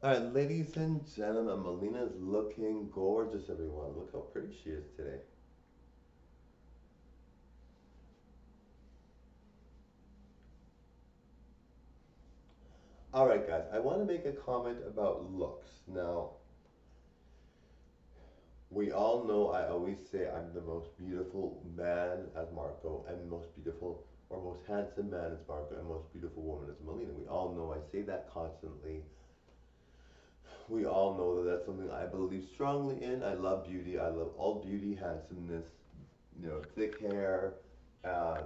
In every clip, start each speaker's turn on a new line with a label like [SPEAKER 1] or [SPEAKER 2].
[SPEAKER 1] All right, ladies and gentlemen, Melina's looking gorgeous, everyone. Look how pretty she is today. All right, guys, I want to make a comment about looks. Now, we all know I always say I'm the most beautiful man as Marco, and most beautiful or most handsome man as Marco, and most beautiful woman as Melina. We all know I say that constantly. We all know that that's something I believe strongly in. I love beauty. I love all beauty, handsomeness, thick hair, um,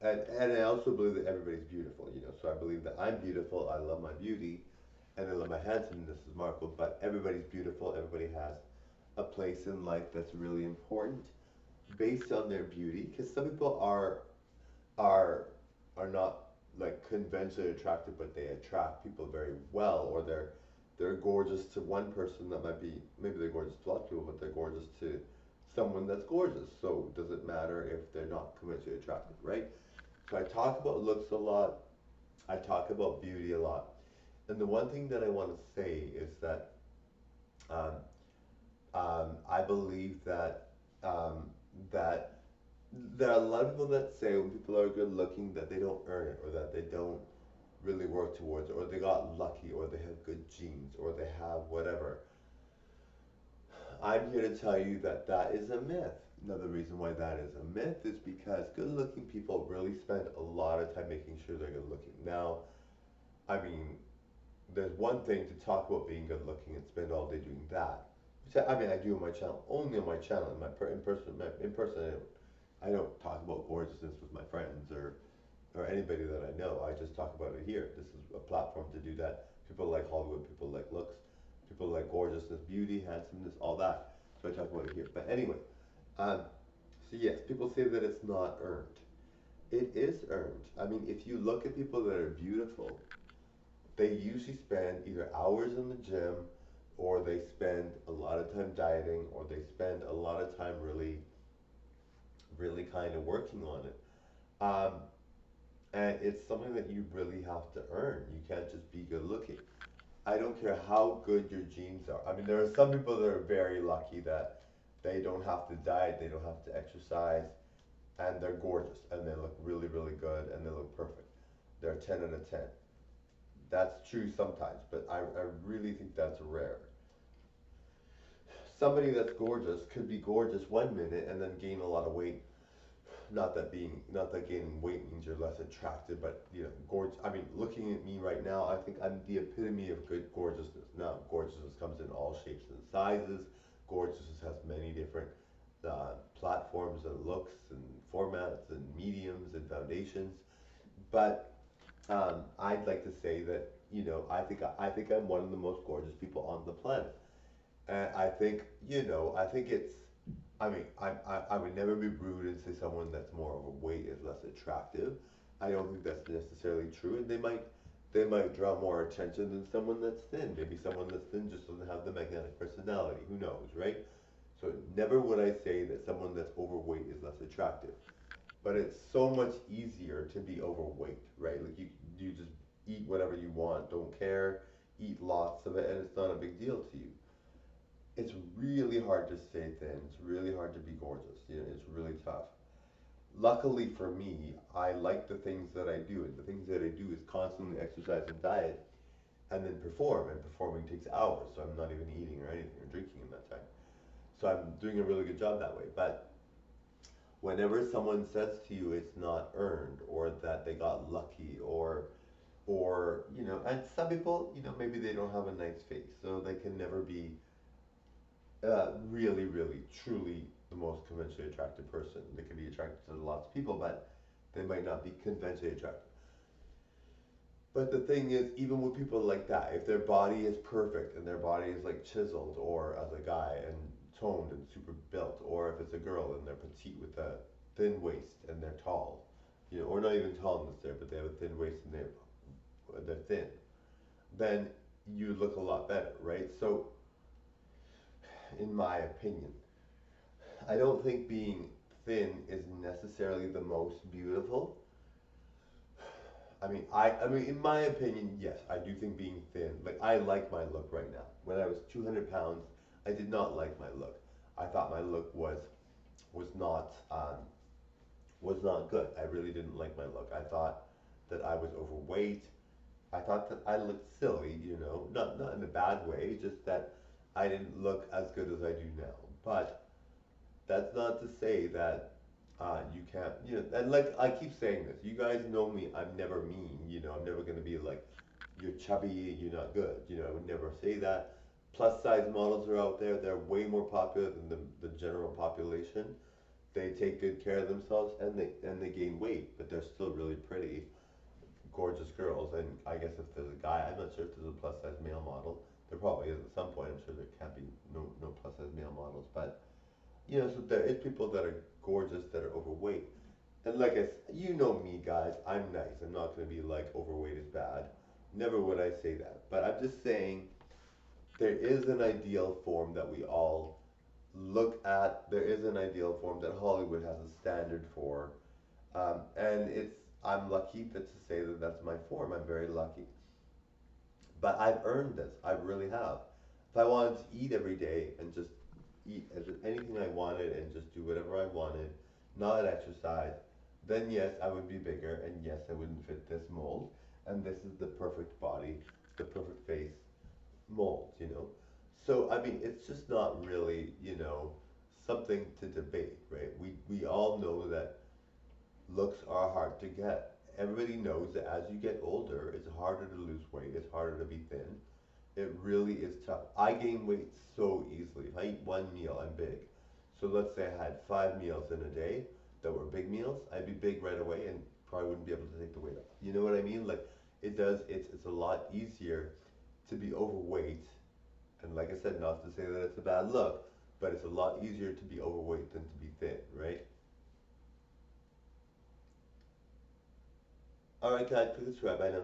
[SPEAKER 1] and I also believe that everybody's beautiful, So I believe that I'm beautiful. I love my beauty, and I love my handsomeness as Marco. But everybody's beautiful. Everybody has a place in life that's really important based on their beauty. Because some people are are not like conventionally attractive, but they attract people very well, or they're gorgeous to one person that might be maybe they're gorgeous to lots of people, but they're gorgeous to someone that's gorgeous. So does it matter if they're not conventionally attractive, right? So I talk about looks a lot. I talk about beauty a lot. And the one thing that I want to say is that um, I believe um, that there are a lot of people that say when people are good looking that they don't earn it or that they don't really work towards it or they got lucky or they have good genes or they have whatever. I'm here to tell you that that is a myth. Another reason why that is a myth is because good looking people really spend a lot of time making sure they're good looking. Now, I mean, there's one thing to talk about being good looking and spend all day doing that. Which I mean, I do on my channel, only on my channel. In person, I don't talk about gorgeousness with my friends or anybody that I know. I just talk about it here. This is a platform to do that. People like Hollywood, people like looks, people like gorgeousness, beauty, handsomeness, all that. So I talk about it here. But anyway, um, so yes, people say that it's not earned. It is earned. I mean, if you look at people that are beautiful, they usually spend either hours in the gym or they spend a lot of time dieting or they spend a lot of time really, really kind of working on it. Um, and it's something that you really have to earn. You can't just be good looking. I don't care how good your genes are. I mean, there are some people that are very lucky that they don't have to diet, they don't have to exercise, and they're gorgeous and they look really, really good and they look perfect. They're 10 out of 10. That's true sometimes, but I really think that's rare. Somebody that's gorgeous could be gorgeous one minute and then gain a lot of weight. Not that gaining weight means you're less attractive, but gorgeous. I mean, looking at me right now, I think I'm the epitome of good gorgeousness. Now, gorgeousness comes in all shapes and sizes. Gorgeousness has many different platforms and looks and formats and mediums and foundations. But I'd like to say that I think I'm one of the most gorgeous people on the planet. And I think, I think it's, I mean, I would never be rude and say someone that's more overweight is less attractive. I don't think that's necessarily true. And they might draw more attention than someone that's thin. Maybe someone that's thin just doesn't have the magnetic personality. Who knows, right? So never would I say that someone that's overweight is less attractive. But it's so much easier to be overweight, right? Like you just eat whatever you want, don't care, eat lots of it, and it's not a big deal to you. It's really hard to stay thin. It's really hard to be gorgeous. It's really tough. Luckily for me, I like the things that I do, and the things that I do is constantly exercise and diet, and then perform. And performing takes hours, so I'm not even eating or anything or drinking in that time. So I'm doing a really good job that way. But whenever someone says to you it's not earned or that they got lucky or and some people maybe they don't have a nice face so they can never be really really truly the most conventionally attractive person. They can be attracted to lots of people, but they might not be conventionally attractive. But the thing is, even with people like that, if their body is perfect and their body is like chiseled, or as a guy and toned and super built, or if it's a girl and they're petite with a thin waist and they're tall, or not even tallness there, but they have a thin waist and they're thin, then you look a lot better, right? So, in my opinion, I don't think being thin is necessarily the most beautiful. I mean, in my opinion, yes, I do think being thin, like, I like my look right now. When I was 200 pounds, I did not like my look. I thought my look was not, was not good. I really didn't like my look. I thought that I was overweight. I thought that I looked silly, not in a bad way, just that I didn't look as good as I do now. But that's not to say that you can't, and like I keep saying this, you guys know me, I'm never mean, I'm never gonna be like, you're chubby, you're not good, I would never say that. Plus size models are out there, they're way more popular than the general population. They take good care of themselves and they gain weight, but they're still really pretty, gorgeous girls. And I guess if there's a guy, I'm not sure if there's a plus size male model. There probably is at some point. I'm sure there can't be no plus size male models, but so there is people that are gorgeous that are overweight. And like you know me, guys, I'm nice. I'm not gonna be like overweight is bad. Never would I say that. But I'm just saying there is an ideal form that we all look at. There is an ideal form that Hollywood has a standard for, and I'm lucky to say that that's my form. I'm very lucky. But I've earned this. I really have. If I wanted to eat every day and just eat anything I wanted and just do whatever I wanted, not exercise, then yes, I would be bigger, and yes, I wouldn't fit this mold. And this is the perfect body, the perfect face mold, So I mean, it's just not really, something to debate, right? We all know that looks are hard to get. Everybody knows that as you get older, it's harder to lose weight, it's harder to be thin. It really is tough. I gain weight so easily. If I eat one meal, I'm big. So let's say I had 5 meals in a day that were big meals, I'd be big right away and probably wouldn't be able to take the weight off. You know what I mean? Like it's a lot easier to be overweight. And like I said, not to say that it's a bad look, but it's a lot easier to be overweight than to be thin, right? All right, guys, please subscribe. Bye now.